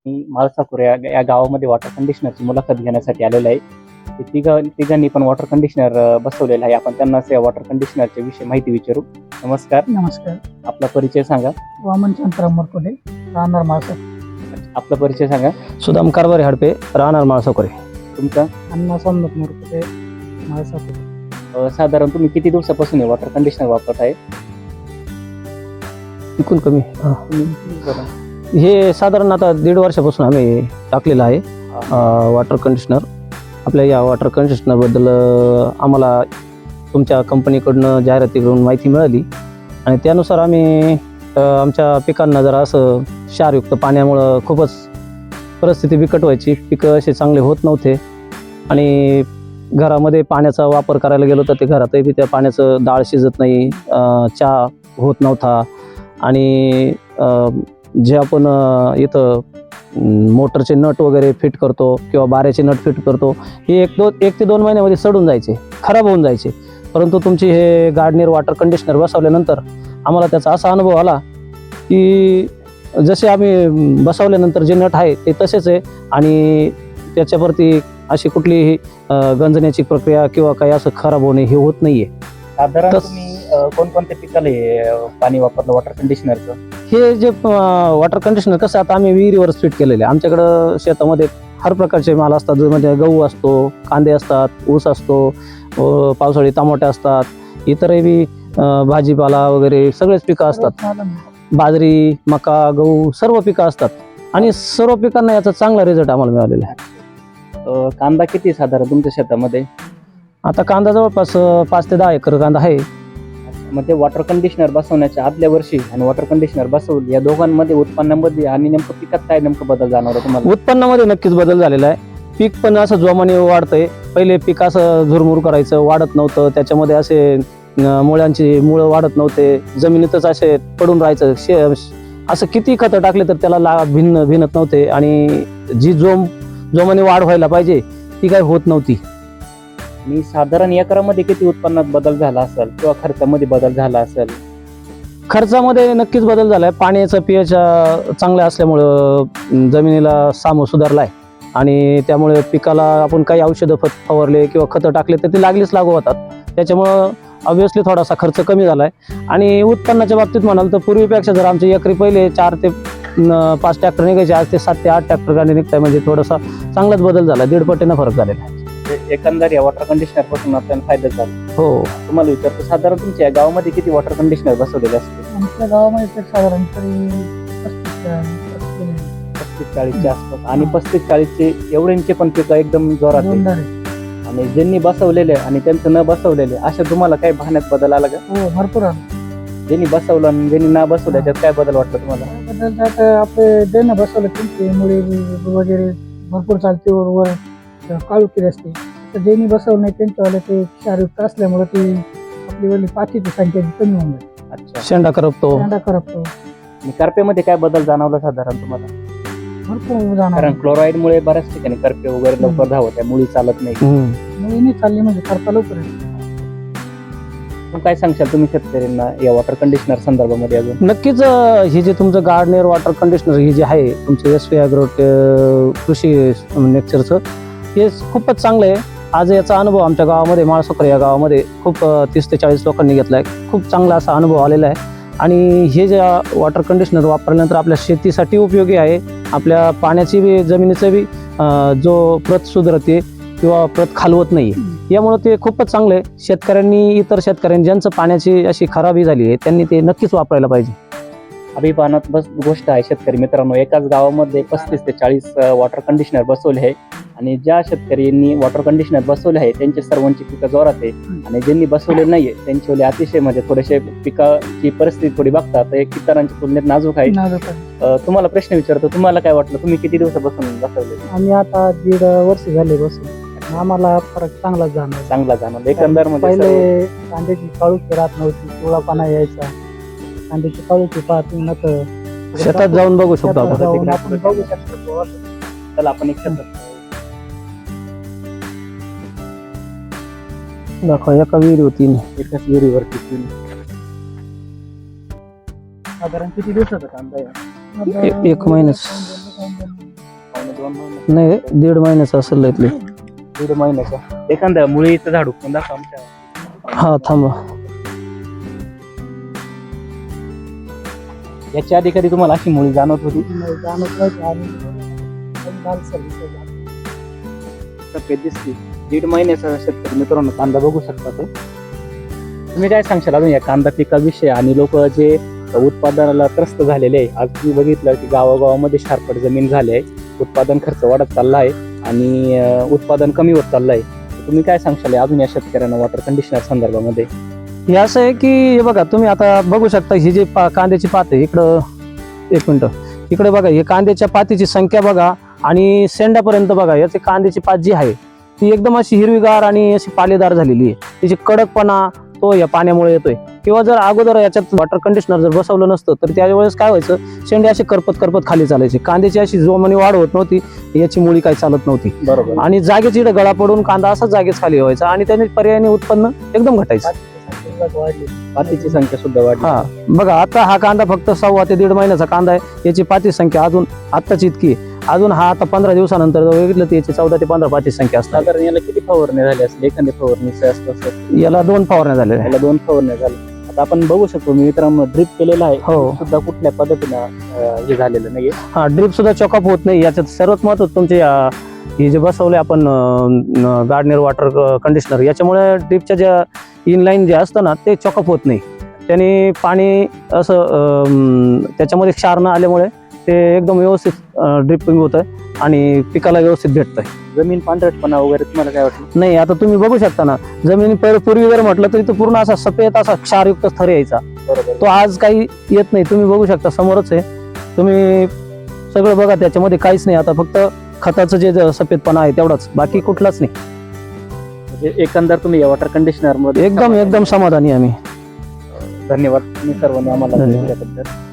मी माळसापूर या गावामध्ये वॉटर कंडिशनरची मुलाखत घेण्यासाठी आलेलो आहे. ते तिघांनी पण वॉटर कंडिशनर बसवलेलं आहे. आपण त्यांना या वॉटर कंडिशनरच्या विषयी माहिती विचारू. नमस्कार. नमस्कार. आपला परिचय सांगा. वामन शांताराम मरकोले, राहणार माळसा. आपला परिचय सांगा. सुदाम कारभारी हडपे, राहणार माळसाकोरे. तुमचा? अण्णा सोमनाथ मरकोले, माळसा. साधारण तुम्ही किती दिवसापासून हे वॉटर कंडिशनर वापरत आहे? इकून कमी बरं. हे साधारण आता 1.5 वर्षापासून आम्ही टाकलेलं आहे वॉटर कंडिशनर. आपल्या या वॉटर कंडिशनर बद्दल आम्हाला तुमच्या कंपनीकडून जाहिरातीकडून माहिती मिळाली आणि त्यानुसार आम्ही आमच्या पिकांना जरा असं क्षारयुक्त पाण्यामुळं खूपच परिस्थिती बिकट व्हायची. पिकं असे चांगले होत नव्हते आणि घरामध्ये पाण्याचा वापर करायला गेलो तर ते घरातही बी त्या पाण्याचं डाळ शिजत नाही, चहा होत नव्हता आणि जे आपण इथं मोटरचे नट वगैरे फिट करतो किंवा बाऱ्याचे नट फिट करतो हे 1 ते 2 महिन्यामध्ये सडून जायचे, खराब होऊन जायचे. परंतु तुमची हे गार्डनियर वॉटर कंडिशनर बसवल्यानंतर आम्हाला त्याचा असा अनुभव आला की जसे आम्ही बसवल्यानंतर जे नट आहे ते तसेच आहे आणि त्याच्यावरती अशी कुठलीही गंजण्याची प्रक्रिया किंवा काही असं खराब होणे हे होत नाहीये. साधारण तुम्ही कोणकोणत्या पिकाला हे पाणी वापरलं वॉटर कंडिशनरचं? हे जे वॉटर कंडिशनर कसं आता आम्ही विहिरीवर फिट केलेले. आमच्याकडं शेतामध्ये हर प्रकारचे माल असतात, म्हणजे गहू असतो, कांदे असतात, ऊस असतो, पावसाळी टमाटे असतात, इतरही बी भाजीपाला वगैरे सगळेच पिकं असतात. बाजरी, मका, गहू सर्व पिकं असतात आणि सर्व पिकांना याचा चांगला रिझल्ट आम्हाला मिळालेला आहे. कांदा किती साधारण तुमच्या शेतामध्ये? आता कांदा जवळपास 5 ते 10 एकर कांदा आहे. मग ते वॉटर कंडिशनर बसवण्याच्या आदल्या वर्षी आणि वॉटर कंडिशनर बसवलं या दोघांमध्ये उत्पन्नामध्ये आणि नेमकं पिकात काय नेमकं बदल जाणवला तुम्हाला? उत्पन्नामध्ये नक्कीच बदल झालेला आहे. पीक पण असं जोमाने वाढतंय. पहिले पीक असं झुरमुर करायचं, वाढत नव्हतं. त्याच्यामध्ये असे मुळांची मुळं वाढत नव्हते, जमिनीतच असे पडून राहायचं. असं किती खतं टाकले तर त्याला भिनत नव्हते आणि जी जोमाने वाढ व्हायला पाहिजे ती काही होत नव्हती. मी साधारण एकरामध्ये किती उत्पन्नात बदल झाला असेल किंवा खर्चामध्ये बदल झाला असेल? खर्चामध्ये नक्कीच बदल झालाय. पाण्याचं pH चांगलं असल्यामुळं जमिनीला सामो सुधारलाय आणि त्यामुळे पिकाला आपण काही औषधं फवारले किंवा खतं टाकले तर ते लागू होतात. त्याच्यामुळं ऑब्व्हियसली थोडासा खर्च कमी झालाय आणि उत्पन्नाच्या बाबतीत म्हणाल तर पूर्वीपेक्षा जर आमचे एकरी पहिले 4 ते 5 ट्रॅक्टर निघायचे, आज ते 7 ते 8 ट्रॅक्टर गाडी निघताय. म्हणजे थोडासा चांगलाच बदल झाला, 1.5 पटीनं फरक झालेला आहे. एकंदर या वॉटर कंडिशनर पासून आपल्याला फायदा झाला. हो. तुम्हाला विचारतो, साधारण तुमच्या गावामध्ये किती वॉटर कंडिशनर बसवलेले असते? आमच्या गावामध्ये तर साधारण तरी 35-40 च्या आसपास. आणि 35-40 एवढ्यांचे पण पिकं एकदम जोरात आहे. आणि ज्यांनी बसवलेले आणि त्यांचं न बसवलेले अशा तुम्हाला काही पाहण्यात बदल आला का? हो, भरपूर ज्यांनी बसवलं आणि ज्यांनी ना बसवलं त्याच्यात काय बदल वाटलं तुम्हाला? बदल आता आपले ज्यांना बसवलं त्यांचे मुळे वगैरे भरपूर चालते, वर काळुकी असते. तर ज्यांनी बसवलं नाही त्यांच्यावाले ते क्षारयुक्त असल्यामुळे ती आपली वाली पाचीची संख्या कमी होऊन जाते. अच्छा. शेंडा करपतो. आणि करपेमध्ये काय बदल जाणवला साधारण तुम्हाला? भरपूर कारण जाणार. क्लोराईड मुळे बऱ्याच ठिकाणी करपे वगैरे लवकर धावत, त्या मुळी चालत नाही. मुळीने चालली म्हणजे खर्चा लवकर येतो. तुम्ही काय सांगशाल तुम्ही शेतकऱ्यांना या वॉटर कंडिशनर संदर्भामध्ये अजून? नक्कीच हे जे तुमचं गार्डनियर वॉटर कंडिशनर हे जे आहे तुमचं SV ॲग्रो कृषी नेचरचं, हे खूपच चांगलं आहे. आज याचा अनुभव आमच्या गावामध्ये, माळसाकोरे या गावामध्ये खूप 30 ते 40 लोकांनी घेतला आहे. खूप चांगला असा अनुभव आलेला आहे आणि हे जे वॉटर कंडिशनर वापरल्यानंतर आपल्या शेतीसाठी उपयोगी आहे. आपल्या पाण्याची बी, जमिनीचं बी जो प्रत सुधारते किंवा प्रत खालवत नाही, यामुळे ते खूपच चांगलं आहे. शेतकऱ्यांनी, इतर शेतकऱ्यांनी ज्यांचं पाण्याची अशी खराबी झाली आहे त्यांनी ते नक्कीच वापरायला पाहिजे. अभिमानात बस गोष्ट आहे शेतकरी मित्रांनो. एकाच गावामध्ये 35 ते 40 वॉटर कंडिशनर बसवले आहे आणि ज्या शेतकऱ्यांनी वॉटर कंडिशनर बसवले आहे त्यांचे सर्वांची पिकं जोरात आहे आणि ज्यांनी बसवले नाहीये त्यांचे अतिशय म्हणजे थोडेसे पिकाची परिस्थिती थोडी बघतात तर इतरांच्या तुलनेत नाजूक आहे. तुम्हाला प्रश्न विचारतो, तुम्हाला काय वाटलं? तुम्ही किती दिवसापासून बसवले? आम्ही आता 1.5 वर्ष झाले बसून. आम्हाला फरक चांगला जाणवला. एकंदर पहिले कांद्याची काळुकी राहत नव्हती, पिवळापणा यायचा. कांद्याची काळुकी पाहतो ना तर शेतात जाऊन बघू शकतो आपण. आपण बघू शकतो. चला आपण एक शेतात दाखवा. एका विहीर होती, एकाच विहिरीवरती साधारण किती दिवसाचा कांदा आहे? 1 महिन्याच. 2 महिने नाही 1.5 महिन्याचं असेल इथले. 1.5 महिन्याचा. एखादा मुळीचं झाड उपटून दाखवा आमच्या. हा थांबा. याच्या आधी कधी तुम्हाला अशी मुळी जाणवत होती? नाही, जाणवत नव्हती आणि एकदम लालसर दिसायचं. सफेद दिसते. 1.5 महिन्याचा शेतकरी मित्रांनो कांदा बघू शकता तो. तुम्ही काय सांगशाल अजून या कांदा पिकाविषयी आणि लोक जे उत्पादनाला त्रस्त झालेले आहे? आज तुम्ही बघितलं की गावागावामध्ये शारपट जमीन झाली आहे, उत्पादन खर्च वाढत चालला आहे आणि उत्पादन कमी होत चाललं आहे. तुम्ही काय सांगशाल अजून या शेतकऱ्यांना वॉटर कंडिशनर संदर्भामध्ये? हे असं आहे की हे बघा तुम्ही आता बघू शकता ही जी कांद्याची पात आहे इकडं, एक मिनिट इकडे बघा, हे कांद्याच्या पातीची संख्या बघा आणि शेंड्यापर्यंत बघा. याची कांद्याची पात जी आहे ती एकदम अशी हिरवीगार आणि अशी पालेदार झालेली आहे. तिची कडकपणा तो या पाण्यामुळे येतोय. किंवा जर अगोदर याच्यात वॉटर कंडिशनर जर बसवलं नसतं तर त्यावेळेस काय व्हायचं, शेंडे असे करपत करपत खाली चालायचे, कांद्याची अशी जोमाने वाढ होत नव्हती, याची मुळी काही चालत नव्हती बरोबर. आणि जागेची इकडे गळा पडून कांदा असाच जागेच खाली व्हायचा आणि त्याने पर्यायाने उत्पन्न एकदम घटायचं. पातीची संख्या सुद्धा वाढली. हा बघा आता हा कांदा फक्त 1.25 ते 1.5 महिन्याचा कांदा आहे. याची पाती संख्या अजून आत्ताची इतकी आहे. अजून हा आता 15 दिवसानंतर जर बघितलं तर याची 14 ते 15 पाती संख्या असतात. साधारण याला किती फवारणी झाली असेल? एखादी फवारणीचं असतं. याला 2 फवारण्या झालेल्या आहेत. याला 2 फवारण्या झाल्या. आता आपण बघू शकतो मित्रांनो ड्रिप केलेला आहे. हो. सुद्धा कुठल्या पद्धतीनं हे झालेलं नाहीये. हा ड्रिप सुद्धा चॉकअप होत नाही. याच्यात सर्वात महत्त्वाचं तुमचे हे जे बसवले आपण गार्डनर वॉटर कंडिशनर, याच्यामुळे ड्रिपच्या ज्या इनलाईन जे असतं ना ते चॉकअप होत नाही. त्याने पाणी असं त्याच्यामध्ये क्षार न आल्यामुळे ते एकदम व्यवस्थित ड्रिपिंग होतं आणि पिकाला व्यवस्थित भेटतंय. जमीन पांढरटपणा वगैरे तुम्हाला काय वाटलं? नाही आता तुम्ही बघू शकता ना, जमिनी पूर्वी जर म्हटलं तरी तो पूर्ण असा सफेद असा क्षारयुक्त थर यायचा, बरोबर. तो आज काही येत नाही. तुम्ही बघू शकता समोरच आहे, तुम्ही सगळं बघा त्याच्यामध्ये काहीच नाही. आता फक्त खताचं जे सफेदपणा आहे तेवढाच, बाकी कुठलाच नाही. म्हणजे एकंदर तुम्ही या वॉटर कंडिशनर मध्ये एकदम समाधानी आम्ही. धन्यवाद तुम्ही सर्वांनी आम्हाला धन्यवाद. दिल्याबद्दल.